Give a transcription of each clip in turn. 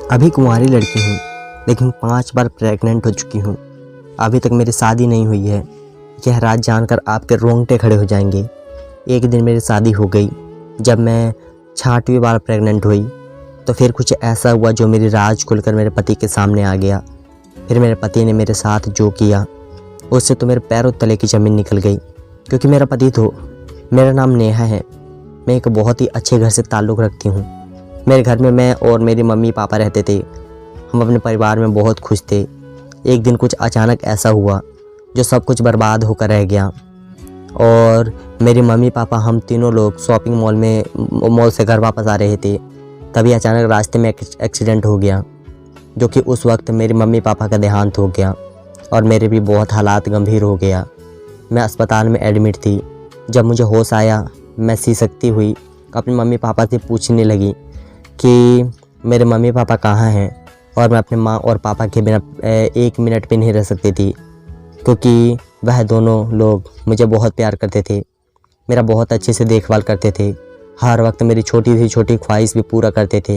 अभी कुंवारी लड़की हूँ, लेकिन 5 बार प्रेग्नेंट हो चुकी हूँ। अभी तक मेरी शादी नहीं हुई है। यह राज जानकर आपके रोंगटे खड़े हो जाएंगे। एक दिन मेरी शादी हो गई। जब मैं 6वीं बार प्रेग्नेंट हुई तो फिर कुछ ऐसा हुआ जो मेरी राज खुलकर मेरे पति के सामने आ गया। फिर मेरे पति ने मेरे साथ जो किया उससे तो मेरे पैरों तले की ज़मीन निकल गई। क्योंकि मेरा पति तो, मेरा नाम नेहा है। मैं एक बहुत ही अच्छे घर से ताल्लुक़ रखती हूँ। मेरे घर में मैं और मेरी मम्मी पापा रहते थे। हम अपने परिवार में बहुत खुश थे। एक दिन कुछ अचानक ऐसा हुआ जो सब कुछ बर्बाद होकर रह गया। और मेरी मम्मी पापा हम तीनों लोग शॉपिंग मॉल से घर वापस आ रहे थे। तभी अचानक रास्ते में एक्सीडेंट हो गया, जो कि उस वक्त मेरी मम्मी पापा का देहांत हो गया और मेरे भी बहुत हालात गंभीर हो गया। मैं अस्पताल में एडमिट थी। जब मुझे होश आया, मैं सिसकती हुई अपनी मम्मी पापा से पूछने लगी कि मेरे मम्मी पापा कहाँ हैं। और मैं अपने माँ और पापा के बिना 1 मिनट भी नहीं रह सकती थी, क्योंकि वह दोनों लोग मुझे बहुत प्यार करते थे, मेरा बहुत अच्छे से देखभाल करते थे, हर वक्त मेरी छोटी सी छोटी ख्वाहिश भी पूरा करते थे।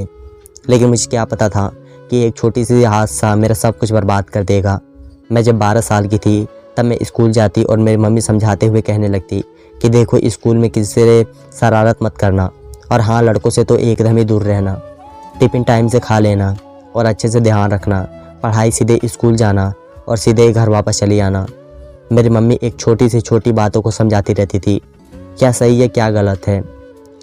लेकिन मुझे क्या पता था कि एक छोटी सी हादसा मेरा सब कुछ बर्बाद कर देगा। मैं जब 12 साल की थी तब मैं स्कूल जाती और मेरी मम्मी समझाते हुए कहने लगती कि देखो, स्कूल में किसी से शरारत मत करना, और हाँ, लड़कों से तो एकदम ही दूर रहना, टिफ़िन टाइम से खा लेना और अच्छे से ध्यान रखना, पढ़ाई सीधे स्कूल जाना और सीधे घर वापस चली आना। मेरी मम्मी एक छोटी से छोटी बातों को समझाती रहती थी, क्या सही है क्या गलत है।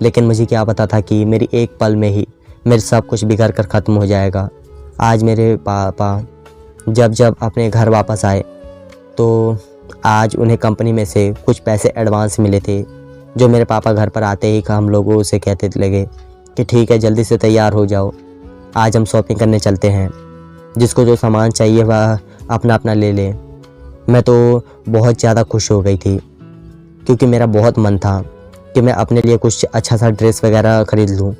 लेकिन मुझे क्या पता था कि मेरी एक पल में ही मेरे सब कुछ बिगड़ कर ख़त्म हो जाएगा। आज मेरे पापा जब अपने घर वापस आए तो आज उन्हें कंपनी में से कुछ पैसे एडवांस मिले थे, जो मेरे पापा घर पर आते ही हम लोगों से कहते लगे कि ठीक है, जल्दी से तैयार हो जाओ, आज हम शॉपिंग करने चलते हैं, जिसको जो सामान चाहिए वह अपना अपना ले ले। मैं तो बहुत ज़्यादा खुश हो गई थी, क्योंकि मेरा बहुत मन था कि मैं अपने लिए कुछ अच्छा सा ड्रेस वगैरह ख़रीद लूँ।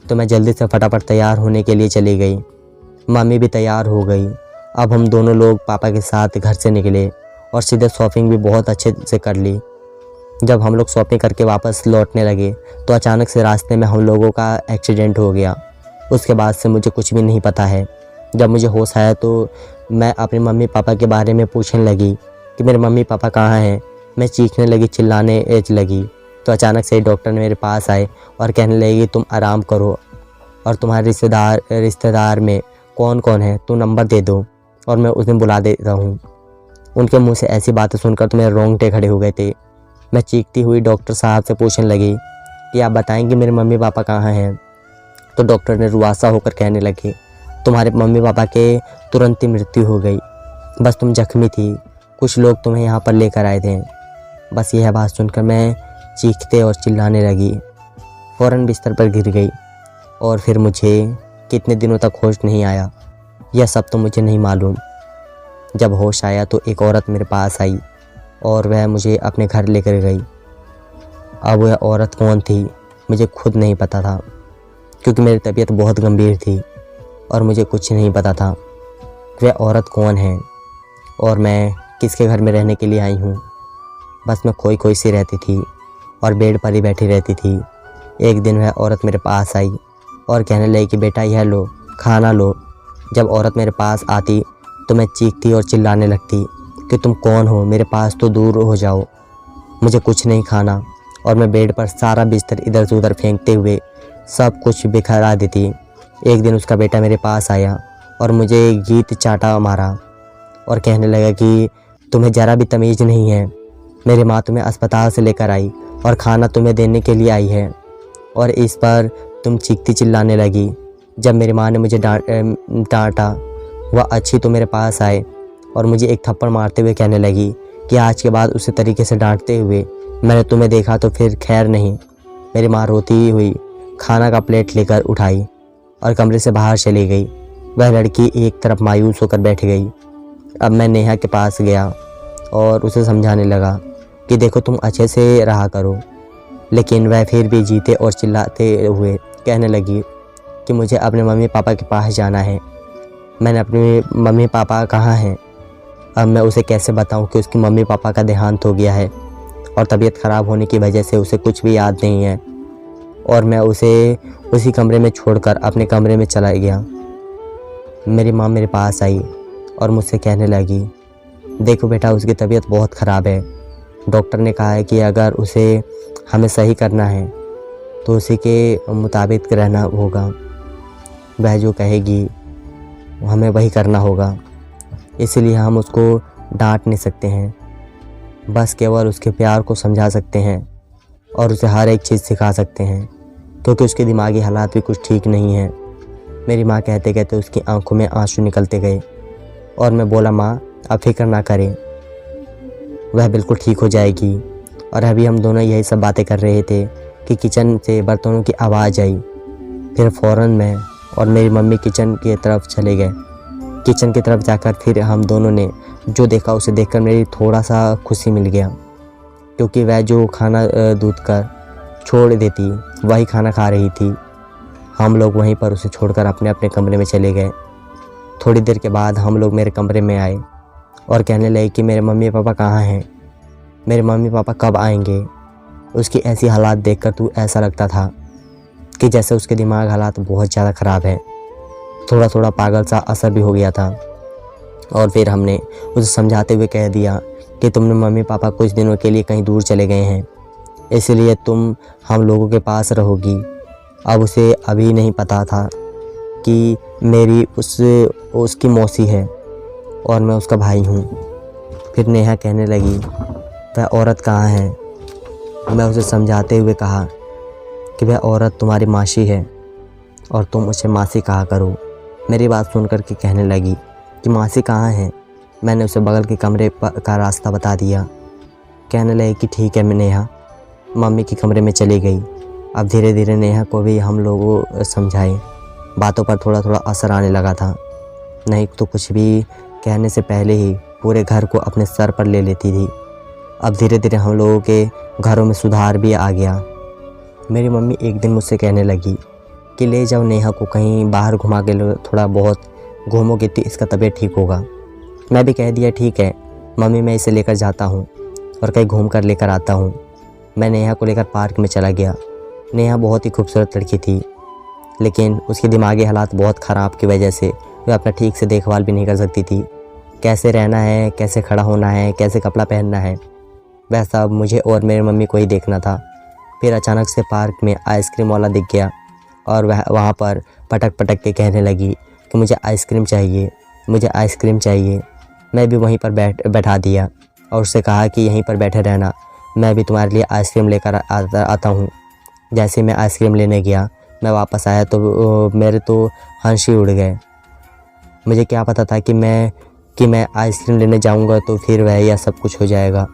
तो मैं जल्दी से फटाफट तैयार होने के लिए चली गई। मम्मी भी तैयार हो गई। अब हम दोनों लोग पापा के साथ घर से निकले और सीधे शॉपिंग भी बहुत अच्छे से कर ली। जब हम लोग शॉपिंग करके वापस लौटने लगे तो अचानक से रास्ते में हम लोगों का एक्सीडेंट हो गया। उसके बाद से मुझे कुछ भी नहीं पता है। जब मुझे होश आया तो मैं अपने मम्मी पापा के बारे में पूछने लगी कि मेरे मम्मी पापा कहाँ हैं। मैं चीखने लगी, चिल्लाने लगी। तो अचानक से डॉक्टर ने मेरे पास आए और कहने लगे तुम आराम करो, और तुम्हारे रिश्तेदार में कौन कौन है तो नंबर दे दो और मैं उन्हें बुला देता हूँ। उनके मुंह से ऐसी बातें सुनकर तो मेरे रोंगटे खड़े हो गए थे। मैं चीखती हुई डॉक्टर साहब से पूछने लगी कि आप बताएंगे मेरे मम्मी पापा कहाँ हैं। तो डॉक्टर ने रुआसा होकर कहने लगे तुम्हारे मम्मी पापा के तुरंत ही मृत्यु हो गई, बस तुम जख्मी थी, कुछ लोग तुम्हें यहाँ पर लेकर आए थे। बस यह बात सुनकर मैं चीखते और चिल्लाने लगी, फ़ौरन बिस्तर पर गिर गई। और फिर मुझे कितने दिनों तक होश नहीं आया, यह सब तो मुझे नहीं मालूम। जब होश आया तो एक औरत मेरे पास आई और वह मुझे अपने घर लेकर गई। अब वह औरत कौन थी मुझे खुद नहीं पता था, क्योंकि मेरी तबीयत बहुत गंभीर थी और मुझे कुछ नहीं पता था वह औरत कौन है और मैं किसके घर में रहने के लिए आई हूँ। बस मैं खोई खोई सी रहती थी और बेड पर ही बैठी रहती थी। एक दिन वह औरत मेरे पास आई और कहने लगी कि बेटा यह लो, खाना लो। जब औरत मेरे पास आती तो मैं चीखती और चिल्लाने लगती कि तुम कौन हो, मेरे पास तो दूर हो जाओ, मुझे कुछ नहीं खाना। और मैं बेड पर सारा बिस्तर इधर से उधर फेंकते हुए सब कुछ बिखरा देती। एक दिन उसका बेटा मेरे पास आया और मुझे गीत चाटा मारा और कहने लगा कि तुम्हें ज़रा भी तमीज़ नहीं है, मेरी माँ तुम्हें अस्पताल से लेकर आई और खाना तुम्हें देने के लिए आई है, और इस पर तुम चीखती चिल्लाने लगी। जब मेरी माँ ने मुझे डांटा वह अच्छी तो मेरे पास आए और मुझे एक थप्पड़ मारते हुए कहने लगी कि आज के बाद उसी तरीके से डांटते हुए मैंने तुम्हें देखा तो फिर खैर नहीं। मेरी माँ रोती हुई खाना का प्लेट लेकर उठाई और कमरे से बाहर चली गई। वह लड़की एक तरफ मायूस होकर बैठ गई। अब मैं नेहा के पास गया और उसे समझाने लगा कि देखो तुम अच्छे से रहा करो, लेकिन वह फिर भी जीते और चिल्लाते हुए कहने लगी कि मुझे अपने मम्मी पापा के पास जाना है। मैंने अपने मम्मी पापा कहाँ हैं, अब मैं उसे कैसे बताऊं कि उसकी मम्मी पापा का देहांत हो गया है और तबीयत ख़राब होने की वजह से उसे कुछ भी याद नहीं है। और मैं उसे उसी कमरे में छोड़कर अपने कमरे में चला गया। मेरी माँ मेरे पास आई और मुझसे कहने लगी, देखो बेटा, उसकी तबीयत बहुत ख़राब है। डॉक्टर ने कहा है कि अगर उसे हमें सही करना है तो उसी के मुताबिक रहना होगा। वह जो कहेगी हमें वही करना होगा। इसलिए हम उसको डांट नहीं सकते हैं, बस केवल उसके प्यार को समझा सकते हैं और उसे हर एक चीज़ सिखा सकते हैं, क्योंकि उसके दिमागी हालात भी कुछ ठीक नहीं हैं। मेरी माँ कहते कहते उसकी आंखों में आंसू निकलते गए और मैं बोला, माँ आप फिक्र ना करें, वह बिल्कुल ठीक हो जाएगी। और अभी हम दोनों यही सब बातें कर रहे थे कि किचन से बर्तनों की आवाज़ आई। फिर फ़ौरन मैं और मेरी मम्मी किचन की तरफ चले गए। किचन की तरफ जाकर फिर हम दोनों ने जो देखा उसे देखकर मेरी थोड़ा सा खुशी मिल गया, क्योंकि वह जो खाना दूध कर छोड़ देती वही खाना खा रही थी। हम लोग वहीं पर उसे छोड़कर अपने अपने कमरे में चले गए। थोड़ी देर के बाद हम लोग मेरे कमरे में आए और कहने लगे कि मेरे मम्मी पापा कहाँ हैं, मेरे मम्मी पापा कब आएंगे। उसकी ऐसी हालात देखकर तो ऐसा लगता था कि जैसे उसके दिमाग हालात बहुत ज़्यादा ख़राब है। थोड़ा थोड़ा पागल सा असर भी हो गया था। और फिर हमने उसे समझाते हुए कह दिया कि तुमने मम्मी पापा कुछ दिनों के लिए कहीं दूर चले गए हैं, इसलिए तुम हम लोगों के पास रहोगी। अब उसे अभी नहीं पता था कि मेरी उसकी मौसी है और मैं उसका भाई हूँ। फिर नेहा कहने लगी, वह औरत कहाँ है। मैं उसे समझाते हुए कहा कि वह औरत तुम्हारी मासी है और तुम उसे मासी कहा करो। मेरी बात सुनकर के कहने लगी कि मासी कहाँ है। मैंने उसे बगल के कमरे का रास्ता बता दिया। कहने लगी कि ठीक है। मैं नेहा मम्मी के कमरे में चली गई। अब धीरे धीरे नेहा को भी हम लोगों समझाए। बातों पर थोड़ा थोड़ा असर आने लगा था। नहीं तो कुछ भी कहने से पहले ही पूरे घर को अपने सर पर ले लेती थी। अब धीरे धीरे हम लोगों के घरों में सुधार भी आ गया। मेरी मम्मी एक दिन मुझसे कहने लगी कि ले जाओ नेहा को कहीं बाहर घुमा के लो, थोड़ा बहुत घूमोगे तो इसका तबीयत ठीक होगा। मैं भी कह दिया ठीक है मम्मी, मैं इसे लेकर जाता हूँ और कहीं घूम कर लेकर आता हूँ। मैं नेहा को लेकर पार्क में चला गया। नेहा बहुत ही खूबसूरत लड़की थी, लेकिन उसके दिमागी हालात बहुत ख़राब की वजह से वह अपना ठीक से देखभाल भी नहीं कर सकती थी। कैसे रहना है, कैसे खड़ा होना है, कैसे कपड़ा पहनना है, वह सब मुझे और मेरी मम्मी को ही देखना था। फिर अचानक से पार्क में आइसक्रीम वाला दिख गया और वह वहाँ पर पटक पटक के कहने लगी कि मुझे आइसक्रीम चाहिए, मुझे आइसक्रीम चाहिए। मैं भी वहीं पर बैठा दिया और उससे कहा कि यहीं पर बैठे रहना, मैं भी तुम्हारे लिए आइसक्रीम लेकर आता हूँ। जैसे मैं आइसक्रीम लेने गया, मैं वापस आया तो मेरे तो हंस ही उड़ गए। मुझे क्या पता था कि मैं आइसक्रीम लेने जाऊँगा तो फिर वह यह सब कुछ हो जाएगा।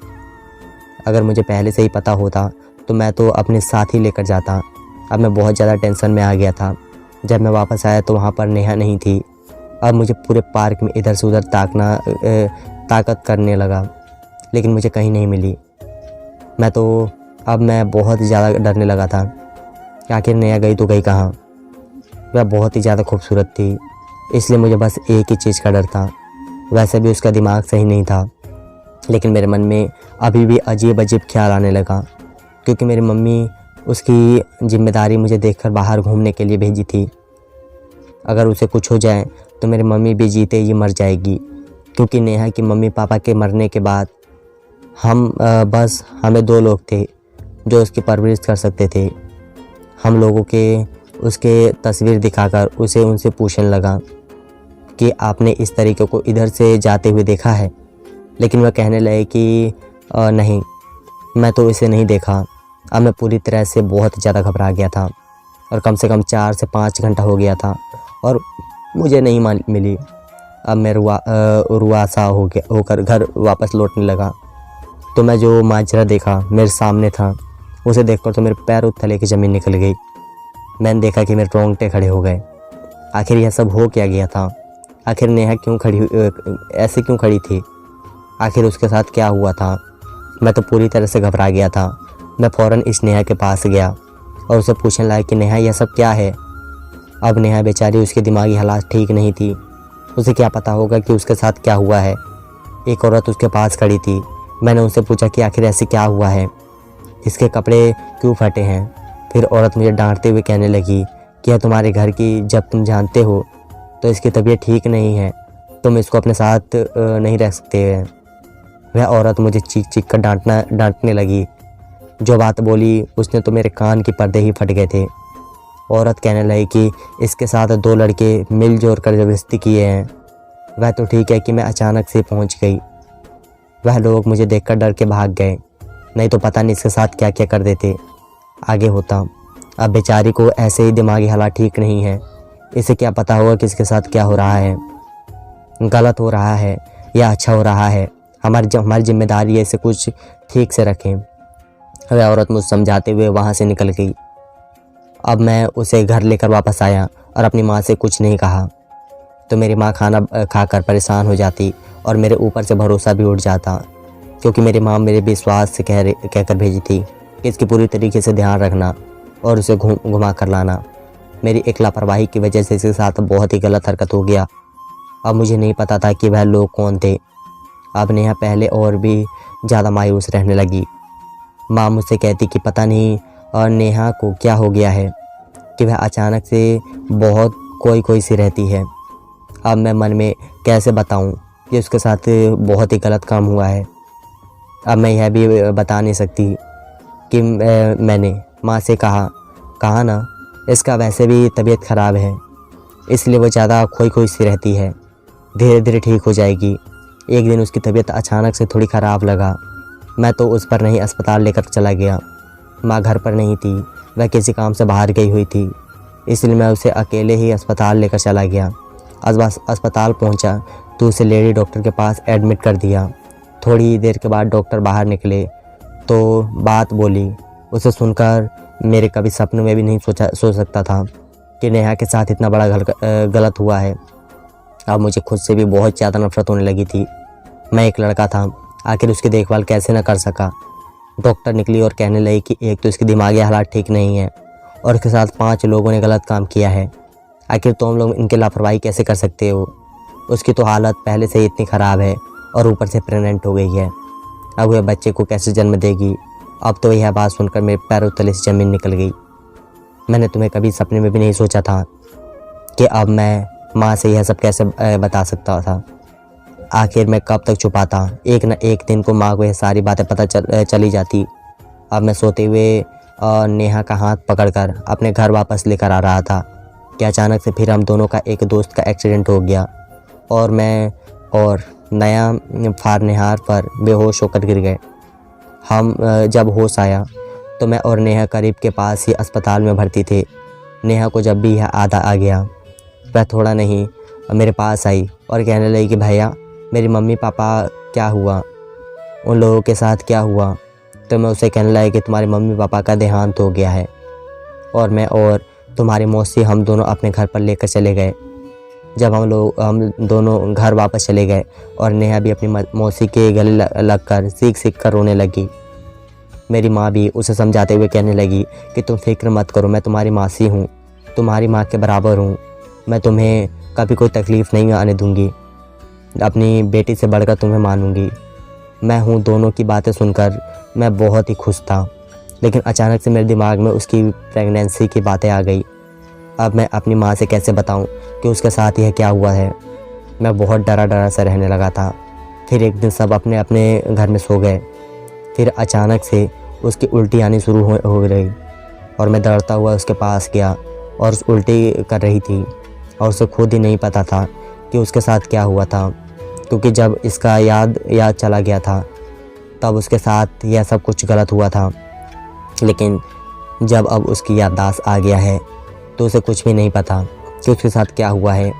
अगर मुझे पहले से ही पता होता तो मैं तो अपने साथ ही लेकर जाता। अब मैं बहुत ज़्यादा टेंशन में आ गया था। जब मैं वापस आया तो वहाँ पर नेहा नहीं थी। अब मुझे पूरे पार्क में इधर से उधर ताकत करने लगा, लेकिन मुझे कहीं नहीं मिली। मैं बहुत ज़्यादा डरने लगा था कि आखिर नेहा गई तो गई कहाँ। वह बहुत ही ज़्यादा खूबसूरत थी, इसलिए मुझे बस एक ही चीज़ का डर था। वैसे भी उसका दिमाग सही नहीं था, लेकिन मेरे मन में अभी भी अजीब अजीब ख्याल आने लगा, क्योंकि मेरी मम्मी उसकी जिम्मेदारी मुझे देखकर बाहर घूमने के लिए भेजी थी। अगर उसे कुछ हो जाए तो मेरी मम्मी भी जीते ही मर जाएगी, क्योंकि नेहा की मम्मी पापा के मरने के बाद बस हमें 2 लोग थे जो उसकी परवरिश कर सकते थे। हम लोगों के उसके तस्वीर दिखाकर उसे उनसे पूछने लगा कि आपने इस तरीके को इधर से जाते हुए देखा है, लेकिन वह कहने लगे कि नहीं, मैं तो इसे नहीं देखा। अब मैं पूरी तरह से बहुत ज़्यादा घबरा गया था और कम से कम 4 से 5 घंटा हो गया था और मुझे नहीं मिली। अब मैं रुआसा होकर घर वापस लौटने लगा तो मैं जो माजरा देखा मेरे सामने था, उसे देखकर तो मेरे पैरों तले की ज़मीन निकल गई। मैंने देखा कि मेरे रोंगटे खड़े हो गए। आखिर यह सब हो क्या गया था? आखिर नेहा ऐसे क्यों खड़ी थी? आखिर उसके साथ क्या हुआ था? मैं तो पूरी तरह से घबरा गया था। मैं फ़ौरन इस नेहा के पास गया और उसे पूछने लगा कि नेहा, यह सब क्या है? अब नेहा बेचारी, उसके दिमागी हालात ठीक नहीं थी। उसे क्या पता होगा कि उसके साथ क्या हुआ है। एक औरत उसके पास खड़ी थी। मैंने उनसे पूछा कि आखिर ऐसे क्या हुआ है, इसके कपड़े क्यों फटे हैं? फिर औरत मुझे डांटते हुए कहने लगी कि यह तुम्हारे घर की, जब तुम जानते हो तो इसकी तबीयत ठीक नहीं है, तुम इसको अपने साथ नहीं रख सकते हैं। वह औरत मुझे चीख चीख कर डांटने लगी। जो बात बोली उसने तो मेरे कान के पर्दे ही फट गए थे। औरत कहने लगी कि इसके साथ 2 लड़के मिलजुल कर ज़बरदस्ती किए हैं। वह तो ठीक है कि मैं अचानक से पहुंच गई। वह लोग मुझे देखकर डर के भाग गए, नहीं तो पता नहीं इसके साथ क्या क्या कर देते। आगे होता। अब बेचारी को ऐसे ही दिमागी हालात ठीक नहीं है। इसे क्या पता होगा कि इसके साथ क्या हो रहा है, गलत हो रहा है या अच्छा हो रहा है। हमारी जिम्मेदारी है इसे कुछ ठीक से रखें। वह औरत मुझे समझाते हुए वहाँ से निकल गई। अब मैं उसे घर लेकर वापस आया और अपनी माँ से कुछ नहीं कहा, तो मेरी माँ खाना खाकर परेशान हो जाती और मेरे ऊपर से भरोसा भी उठ जाता, क्योंकि मेरी माँ मेरे विश्वास से कहकर भेजी थी कि इसकी पूरी तरीके से ध्यान रखना और उसे घुमा कर लाना। मेरी एक लापरवाही की वजह से इसके साथ बहुत ही गलत हरकत हो गया। अब मुझे नहीं पता था कि वह लोग कौन थे। अब नेहा पहले और भी ज़्यादा मायूस रहने लगी। माँ मुझसे कहती कि पता नहीं और नेहा को क्या हो गया है कि वह अचानक से बहुत कोई सी रहती है। अब मैं मन में कैसे बताऊं कि उसके साथ बहुत ही गलत काम हुआ है। अब मैं यह भी बता नहीं सकती कि मैंने माँ से कहा ना, इसका वैसे भी तबीयत ख़राब है, इसलिए वो ज़्यादा खोई सी रहती है, धीरे धीरे ठीक हो जाएगी। एक दिन उसकी तबीयत अचानक से थोड़ी ख़राब लगा। मैं तो उस पर नहीं अस्पताल लेकर चला गया। माँ घर पर नहीं थी, वह किसी काम से बाहर गई हुई थी, इसलिए मैं उसे अकेले ही अस्पताल लेकर चला गया। अस्पताल पहुंचा तो उसे लेडी डॉक्टर के पास एडमिट कर दिया। थोड़ी देर के बाद डॉक्टर बाहर निकले तो बात बोली। उसे सुनकर मेरे कभी सपनों में भी नहीं सोच सकता था कि नेहा के साथ इतना बड़ा गलत हुआ है। अब मुझे खुद से भी बहुत ज़्यादा नफरत होने लगी थी। मैं एक लड़का था, आखिर उसकी देखभाल कैसे न कर सका। डॉक्टर निकली और कहने लगी कि एक तो इसकी दिमागी हालात ठीक नहीं है और उसके साथ 5 लोगों ने गलत काम किया है। आखिर तुम लोग इनकी लापरवाही कैसे कर सकते हो। उसकी तो हालत पहले से ही इतनी ख़राब है और ऊपर से प्रेग्नेंट हो गई है। अब वह बच्चे को कैसे जन्म देगी। अब तो यह बात सुनकर मेरे पैरों तले से ज़मीन निकल गई। मैंने तुम्हें कभी सपने में भी नहीं सोचा था कि अब मैं माँ से यह सब कैसे बता सकता था। आखिर मैं कब तक छुपाता। एक न एक दिन को माँ को यह सारी बातें पता चली जाती। अब मैं सोते हुए नेहा का हाथ पकड़कर अपने घर वापस लेकर आ रहा था कि अचानक से फिर हम दोनों का एक दोस्त का एक्सीडेंट हो गया और मैं और नया फारनेहार पर बेहोश होकर गिर गए। हम जब होश आया तो मैं और नेहा करीब के पास ही अस्पताल में भर्ती थे। नेहा को जब भी यह आधा आ गया, वह थोड़ा नहीं मेरे पास आई और कहने लगी कि भैया मेरी मम्मी पापा क्या हुआ, उन लोगों के साथ क्या हुआ। तो मैं उसे कहने लगी कि तुम्हारे मम्मी पापा का देहांत हो गया है और मैं और तुम्हारी मौसी हम दोनों अपने घर पर लेकर चले गए। जब हम दोनों घर वापस चले गए और नेहा भी अपनी मौसी के गले लगकर सीख कर रोने लगी। मेरी माँ भी उसे समझाते हुए कहने लगी कि तुम फिक्र मत करो, मैं तुम्हारी मासी हूँ, तुम्हारी माँ के बराबर हूँ, मैं तुम्हें कभी कोई तकलीफ़ नहीं आने दूँगी, अपनी बेटी से बढ़कर तुम्हें मानूंगी। मैं हूँ। दोनों की बातें सुनकर मैं बहुत ही खुश था, लेकिन अचानक से मेरे दिमाग में उसकी प्रेगनेंसी की बातें आ गई। अब मैं अपनी माँ से कैसे बताऊँ कि उसके साथ यह क्या हुआ है। मैं बहुत डरा सा रहने लगा था। फिर एक दिन सब अपने अपने घर में सो गए। फिर अचानक से उसकी उल्टी आनी शुरू हो गई और मैं डरता हुआ उसके पास गया और उस उल्टी कर रही थी और उसे खुद ही नहीं पता था कि उसके साथ क्या हुआ था, क्योंकि जब इसका याद चला गया था तब उसके साथ यह सब कुछ गलत हुआ था। लेकिन जब अब उसकी याददाश्त आ गया है तो उसे कुछ भी नहीं पता कि उसके साथ क्या हुआ है।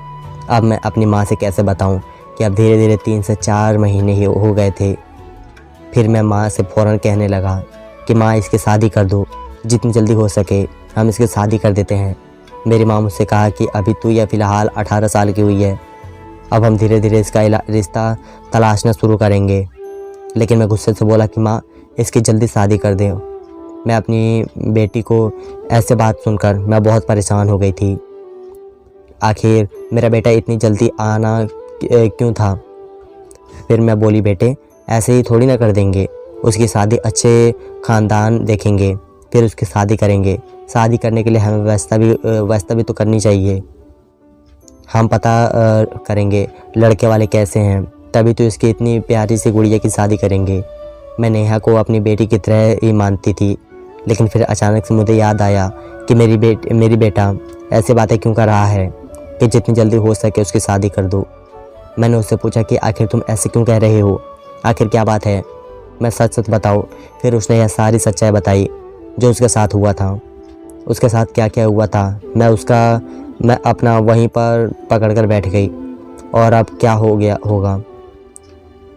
अब मैं अपनी माँ से कैसे बताऊं कि अब धीरे धीरे 3 से 4 महीने ही हो गए थे। फिर मैं माँ से फ़ौरन कहने लगा कि माँ इसकी शादी कर दो, जितनी जल्दी हो सके हम इसकी शादी कर देते हैं। मेरी माँ मुझसे कहा कि अभी तो यह फ़िलहाल 18 साल की हुई है, अब हम धीरे धीरे इसका रिश्ता तलाशना शुरू करेंगे। लेकिन मैं गुस्से से बोला कि माँ इसकी जल्दी शादी कर दे। मैं अपनी बेटी को ऐसे बात सुनकर मैं बहुत परेशान हो गई थी। आखिर मेरा बेटा इतनी जल्दी आना क्यों था। फिर मैं बोली बेटे ऐसे ही थोड़ी ना कर देंगे, उसकी शादी अच्छे ख़ानदान देखेंगे फिर उसकी शादी करेंगे। शादी करने के लिए हमें व्यवस्था भी तो करनी चाहिए। हम पता करेंगे लड़के वाले कैसे हैं, तभी तो इसकी इतनी प्यारी सी गुड़िया की शादी करेंगे। मैं नेहा को अपनी बेटी की तरह ही मानती थी, लेकिन फिर अचानक से मुझे याद आया कि मेरी बेटा ऐसे बातें क्यों कर रहा है कि जितनी जल्दी हो सके उसकी शादी कर दो। मैंने उससे पूछा कि आखिर तुम ऐसे क्यों कह रहे हो, आखिर क्या बात है, मैं सच सच बताओ। फिर उसने यह सारी सच्चाई बताई जो उसके साथ हुआ था, उसके साथ क्या क्या हुआ था। मैं अपना वहीं पर पकड़ कर बैठ गई। और अब क्या हो गया होगा।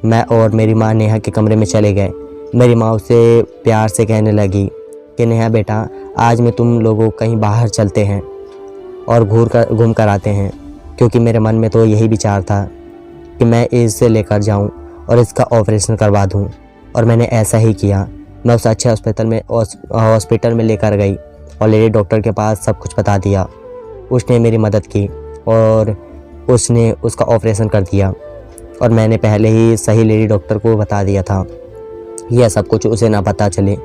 मैं और मेरी माँ नेहा के कमरे में चले गए। मेरी माँ उसे प्यार से कहने लगी कि नेहा बेटा, आज मैं तुम लोगों कहीं बाहर चलते हैं और घूम कर आते हैं, क्योंकि मेरे मन में तो यही विचार था कि मैं इसे लेकर जाऊं और इसका ऑपरेशन करवा दूं। और मैंने ऐसा ही किया। मैं उसे अच्छे हॉस्पिटल में लेकर गई और लेडी डॉक्टर के पास सब कुछ बता दिया। उसने मेरी मदद की और उसने उसका ऑपरेशन कर दिया। और मैंने पहले ही सही लेडी डॉक्टर को बता दिया था, यह सब कुछ उसे ना पता चले।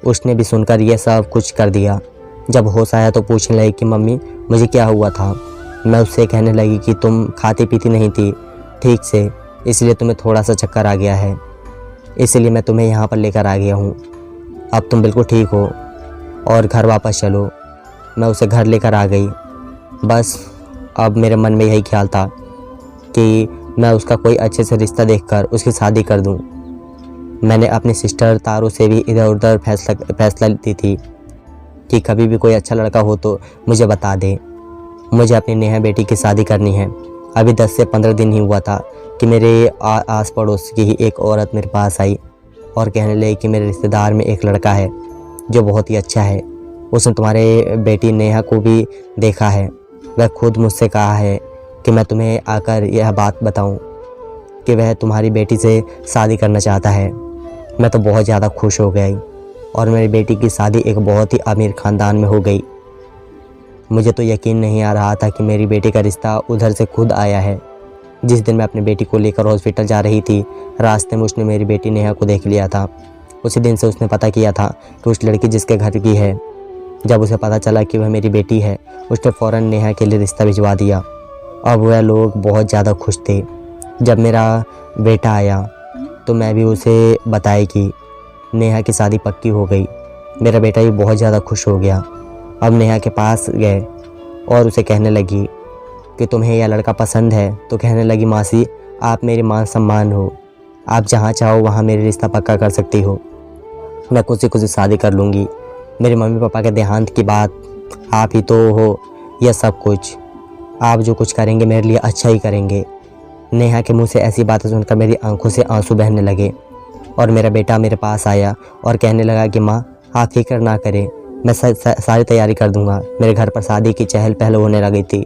उसने भी सुनकर यह सब कुछ कर दिया। जब होश आया तो पूछने लगी कि मम्मी मुझे क्या हुआ था। मैं उससे कहने लगी कि तुम खाती पीती नहीं थी ठीक से, इसलिए तुम्हें थोड़ा सा चक्कर आ गया है, इसलिए मैं तुम्हें यहाँ पर लेकर आ गया हूँ। अब तुम बिल्कुल ठीक हो और घर वापस चलो। मैं उसे घर लेकर आ गई। बस अब मेरे मन में यही ख्याल था कि मैं उसका कोई अच्छे से रिश्ता देखकर उसकी शादी कर दूं। मैंने अपनी सिस्टर तारू से भी इधर उधर फैसला ली थी कि कभी भी कोई अच्छा लड़का हो तो मुझे बता दे। मुझे अपनी नेहा बेटी की शादी करनी है। अभी 10 से 15 दिन ही हुआ था कि मेरे आस पड़ोस की ही एक औरत मेरे पास आई और कहने लगी कि मेरे रिश्तेदार में एक लड़का है जो बहुत ही अच्छा है। उसने तुम्हारे बेटी नेहा को भी देखा है। वह खुद मुझसे कहा है कि मैं तुम्हें आकर यह बात बताऊं कि वह तुम्हारी बेटी से शादी करना चाहता है। मैं तो बहुत ज़्यादा खुश हो गई और मेरी बेटी की शादी एक बहुत ही अमीर ख़ानदान में हो गई। मुझे तो यकीन नहीं आ रहा था कि मेरी बेटी का रिश्ता उधर से खुद आया है। जिस दिन मैं अपनी बेटी को लेकर हॉस्पिटल जा रही थी, रास्ते में उसने मेरी बेटी नेहा को देख लिया था। उसी दिन से उसने पता किया था कि उस लड़की जिसके घर की है। जब उसे पता चला कि वह मेरी बेटी है, उसने फ़ौरन नेहा के लिए रिश्ता भिजवा दिया। अब वह लोग बहुत ज़्यादा खुश थे। जब मेरा बेटा आया तो मैं भी उसे बताई कि नेहा की शादी पक्की हो गई। मेरा बेटा भी बहुत ज़्यादा खुश हो गया। अब नेहा के पास गए और उसे कहने लगी कि तुम्हें यह लड़का पसंद है। तो कहने लगी मासी, आप मेरी मान सम्मान हो, आप जहाँ चाहो वहाँ मेरे रिश्ता पक्का कर सकती हो। मैं खुशी खुशी शादी कर लूँगी। मेरे मम्मी पापा के देहांत की बात आप ही तो हो। यह सब कुछ आप जो कुछ करेंगे मेरे लिए अच्छा ही करेंगे। नेहा के मुंह से ऐसी बातें सुनकर मेरी आंखों से आंसू बहने लगे और मेरा बेटा मेरे पास आया और कहने लगा कि माँ आप फिक्र ना करें, मैं सारी तैयारी कर दूंगा। मेरे घर पर शादी की चहल पहल होने लगी थी।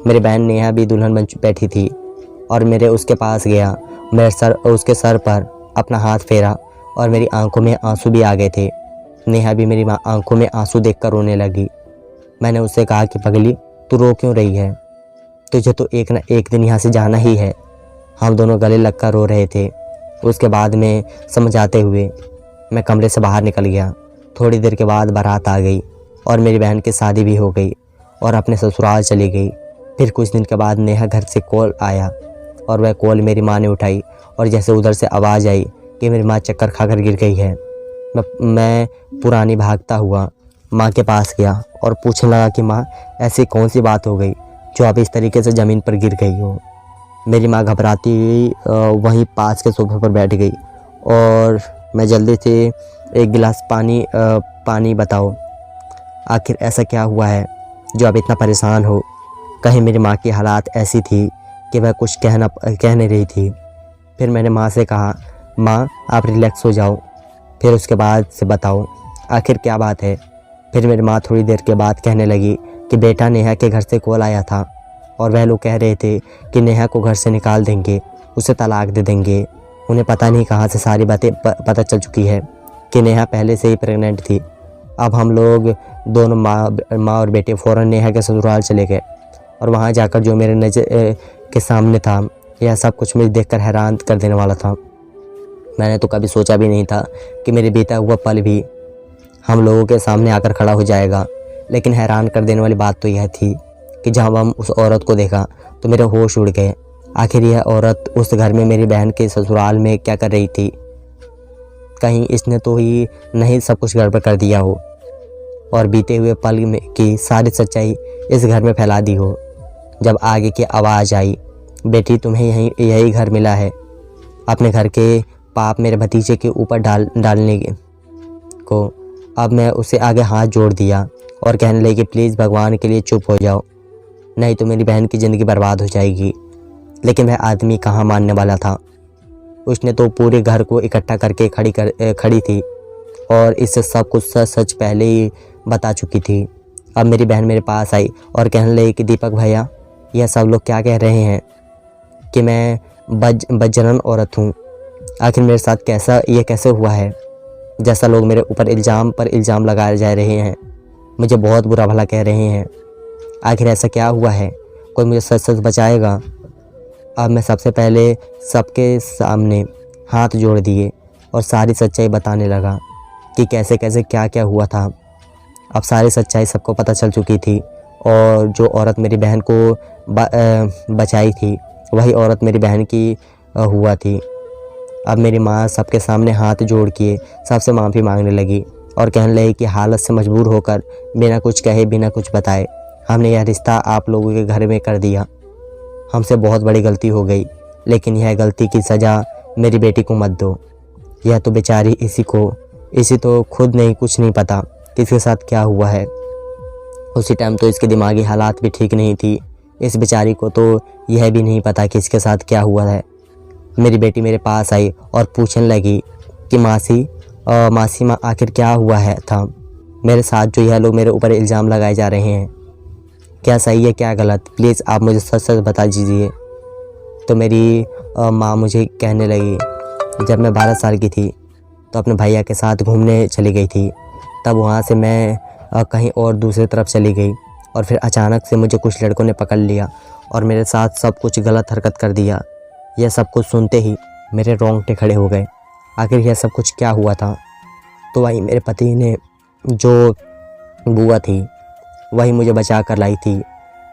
मेरी बहन नेहा भी दुल्हन बन बैठी थी और मेरे उसके पास गया। उसके सर पर अपना हाथ फेरा और मेरी आंखों में आंसू भी आ गए थे। नेहा भी मेरी आंखों में आंसू देखकर रोने लगी। मैंने उससे कहा कि पगली तू रो क्यों रही है, तुझे तो एक न एक दिन यहाँ से जाना ही है। हम दोनों गले लगकर रो रहे थे। उसके बाद में समझाते हुए मैं कमरे से बाहर निकल गया। थोड़ी देर के बाद बारात आ गई और मेरी बहन की शादी भी हो गई और अपने ससुराल चली गई। फिर कुछ दिन के बाद नेहा घर से कॉल आया और वह कॉल मेरी माँ ने उठाई और जैसे उधर से आवाज़ आई कि मेरी माँ चक्कर खाकर गिर गई है। मैं पुरानी भागता हुआ माँ के पास गया और पूछने लगा कि माँ ऐसी कौन सी बात हो गई जो आप इस तरीके से ज़मीन पर गिर गई हो। मेरी माँ घबराती हुई वहीं पास के सोफे पर बैठ गई और मैं जल्दी से एक गिलास पानी बताओ, आखिर ऐसा क्या हुआ है जो आप इतना परेशान हो। कहीं मेरी माँ की हालात ऐसी थी कि वह कुछ कह नहीं रही थी। फिर मैंने माँ से कहा, माँ आप रिलैक्स हो जाओ, फिर उसके बाद से बताओ आखिर क्या बात है। फिर मेरी माँ थोड़ी देर के बाद कहने लगी कि बेटा नेहा के घर से कॉल आया था और वह लोग कह रहे थे कि नेहा को घर से निकाल देंगे, उसे तलाक दे देंगे। उन्हें पता नहीं कहाँ से सारी बातें पता चल चुकी है कि नेहा पहले से ही प्रेग्नेंट थी। अब हम लोग दोनों माँ और बेटे फ़ौरन नेहा के ससुराल चले गए और वहाँ जाकर जो मेरे नज़र के सामने था, यह सब कुछ मुझे देखकर हैरान कर देने वाला था। मैंने तो कभी सोचा भी नहीं था कि मेरे बीता हुआ पल भी हम लोगों के सामने आकर खड़ा हो जाएगा। लेकिन हैरान कर देने वाली बात तो यह थी कि जब हम उस औरत को देखा तो मेरे होश उड़ गए। आखिर यह औरत उस घर में मेरी बहन के ससुराल में क्या कर रही थी? कहीं इसने तो ही नहीं सब कुछ गड़बड़ कर दिया हो और बीते हुए पल में की सारी सच्चाई इस घर में फैला दी हो। जब आगे की आवाज़ आई, बेटी तुम्हें यही घर मिला है, अपने घर के पाप मेरे भतीजे के ऊपर डालने को। अब मैं उसे आगे हाथ जोड़ दिया और कहने लगी कि प्लीज़ भगवान के लिए चुप हो जाओ, नहीं तो मेरी बहन की ज़िंदगी बर्बाद हो जाएगी। लेकिन वह आदमी कहाँ मानने वाला था। उसने तो पूरे घर को इकट्ठा करके खड़ी थी और इससे सब कुछ सच पहले ही बता चुकी थी। अब मेरी बहन मेरे पास आई और कहने लगी कि दीपक भैया, यह सब लोग क्या कह रहे हैं कि मैं बजरन औरत हूँ। आखिर मेरे साथ कैसे हुआ है? जैसा लोग मेरे ऊपर इल्ज़ाम पर इल्ज़ाम लगाए जा रहे हैं, मुझे बहुत बुरा भला कह रहे हैं। आखिर ऐसा क्या हुआ है? कोई मुझे सच सच बचाएगा? अब मैं सबसे पहले सबके सामने हाथ जोड़ दिए और सारी सच्चाई बताने लगा कि कैसे कैसे क्या क्या हुआ था। अब सारी सच्चाई सबको पता चल चुकी थी और जो औरत मेरी बहन को बचाई थी वही औरत मेरी बहन की हुआ थी। अब मेरी माँ सबके सामने हाथ जोड़ के सबसे माफ़ी मांगने लगी और कहने लगी कि हालत से मजबूर होकर बिना कुछ कहे बिना कुछ बताए हमने यह रिश्ता आप लोगों के घर में कर दिया। हमसे बहुत बड़ी गलती हो गई, लेकिन यह गलती की सज़ा मेरी बेटी को मत दो। यह तो बेचारी इसी तो खुद नहीं कुछ नहीं पता कि इसके साथ क्या हुआ है। उसी टाइम तो इसके दिमागी हालात भी ठीक नहीं थी। इस बेचारी को तो यह भी नहीं पता कि इसके साथ क्या हुआ है। मेरी बेटी मेरे पास आई और पूछने लगी कि मासी माँ आखिर क्या हुआ है था मेरे साथ, जो यह लोग मेरे ऊपर इल्ज़ाम लगाए जा रहे हैं, क्या सही है क्या गलत? प्लीज़ आप मुझे सच सच बता दीजिए। तो मेरी माँ मुझे कहने लगी, जब मैं 12 साल की थी तो अपने भैया के साथ घूमने चली गई थी। तब वहाँ से मैं कहीं और दूसरी तरफ चली गई और फिर अचानक से मुझे कुछ लड़कों ने पकड़ लिया और मेरे साथ सब कुछ गलत हरकत कर दिया। यह सब कुछ सुनते ही मेरे रोंगटे खड़े हो गए। आखिर यह सब कुछ क्या हुआ था? तो वही मेरे पति ने, जो बुआ थी, वही मुझे बचा कर लाई थी।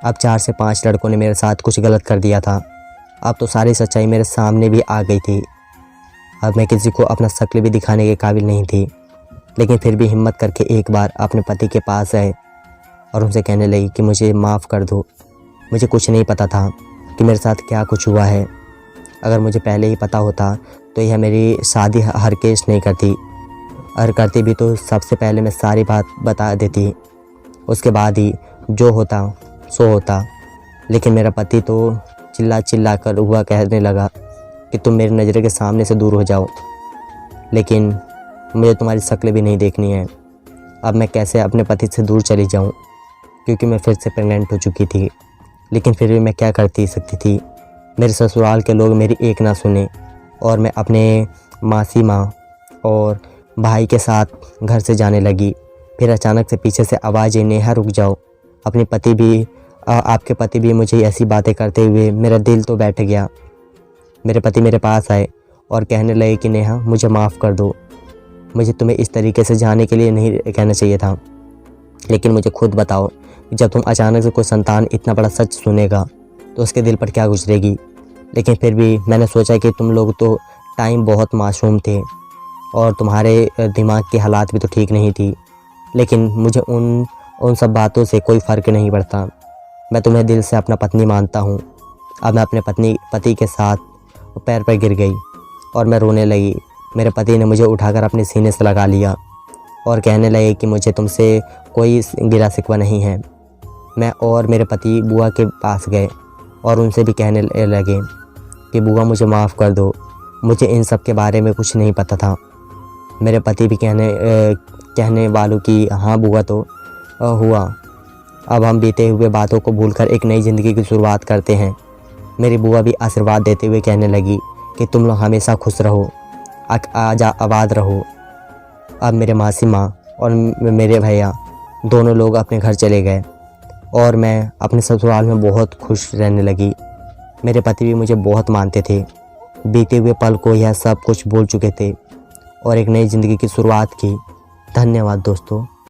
अब 4 से 5 लड़कों ने मेरे साथ कुछ गलत कर दिया था। अब तो सारी सच्चाई मेरे सामने भी आ गई थी। अब मैं किसी को अपना शक्ल भी दिखाने के काबिल नहीं थी, लेकिन फिर भी हिम्मत करके एक बार अपने पति के पास आए और उनसे कहने लगी कि मुझे माफ़ कर दो। मुझे कुछ नहीं पता था कि मेरे साथ क्या कुछ हुआ है। अगर मुझे पहले ही पता होता तो यह मेरी शादी हरगिज़ नहीं करती, और करती भी तो सबसे पहले मैं सारी बात बता देती, उसके बाद ही जो होता सो होता। लेकिन मेरा पति तो चिल्ला कर हुआ कहने लगा कि तुम मेरी नज़र के सामने से दूर हो जाओ, लेकिन मुझे तुम्हारी शक्ल भी नहीं देखनी है। अब मैं कैसे अपने पति से दूर चली जाऊं, क्योंकि मैं फिर से प्रेग्नेंट हो चुकी थी। लेकिन फिर भी मैं क्या करती सकती थी? मेरे ससुराल के लोग मेरी एक ना सुने और मैं अपने मासी माँ और भाई के साथ घर से जाने लगी। फिर अचानक से पीछे से आवाज़ आई, नेहा रुक जाओ। आपके पति भी मुझे ऐसी बातें करते हुए मेरा दिल तो बैठ गया। मेरे पति मेरे पास आए और कहने लगे कि नेहा मुझे माफ़ कर दो, मुझे तुम्हें इस तरीके से जाने के लिए नहीं कहना चाहिए था। लेकिन मुझे खुद बताओ, जब तुम अचानक से कोई संतान इतना बड़ा सच सुनेगा तो उसके दिल पर क्या गुजरेगी? लेकिन फिर भी मैंने सोचा कि तुम लोग तो टाइम बहुत मासूम थे और तुम्हारे दिमाग की हालात भी तो ठीक नहीं थी। लेकिन मुझे उन सब बातों से कोई फ़र्क नहीं पड़ता। मैं तुम्हें दिल से अपना पत्नी मानता हूँ। अब मैं अपने पति के साथ पैर पर गिर गई और मैं रोने लगी। मेरे पति ने मुझे उठाकर अपने सीने से लगा लिया और कहने लगे कि मुझे तुमसे कोई गिला शिकवा नहीं है। मैं और मेरे पति बुआ के पास गए और उनसे भी कहने लगे कि बुआ मुझे माफ़ कर दो, मुझे इन सब के बारे में कुछ नहीं पता था। मेरे पति भी कहने वालों की हाँ बुआ तो हुआ। अब हम बीते हुए बातों को भूलकर एक नई ज़िंदगी की शुरुआत करते हैं। मेरी बुआ भी आशीर्वाद देते हुए कहने लगी कि तुम लोग हमेशा खुश रहो, आबाद रहो। अब मेरे मासी माँ और मेरे भैया दोनों लोग अपने घर चले गए और मैं अपने ससुराल में बहुत खुश रहने लगी। मेरे पति भी मुझे बहुत मानते थे। बीते हुए पल को यह सब कुछ भूल चुके थे और एक नई ज़िंदगी की शुरुआत की। धन्यवाद दोस्तों।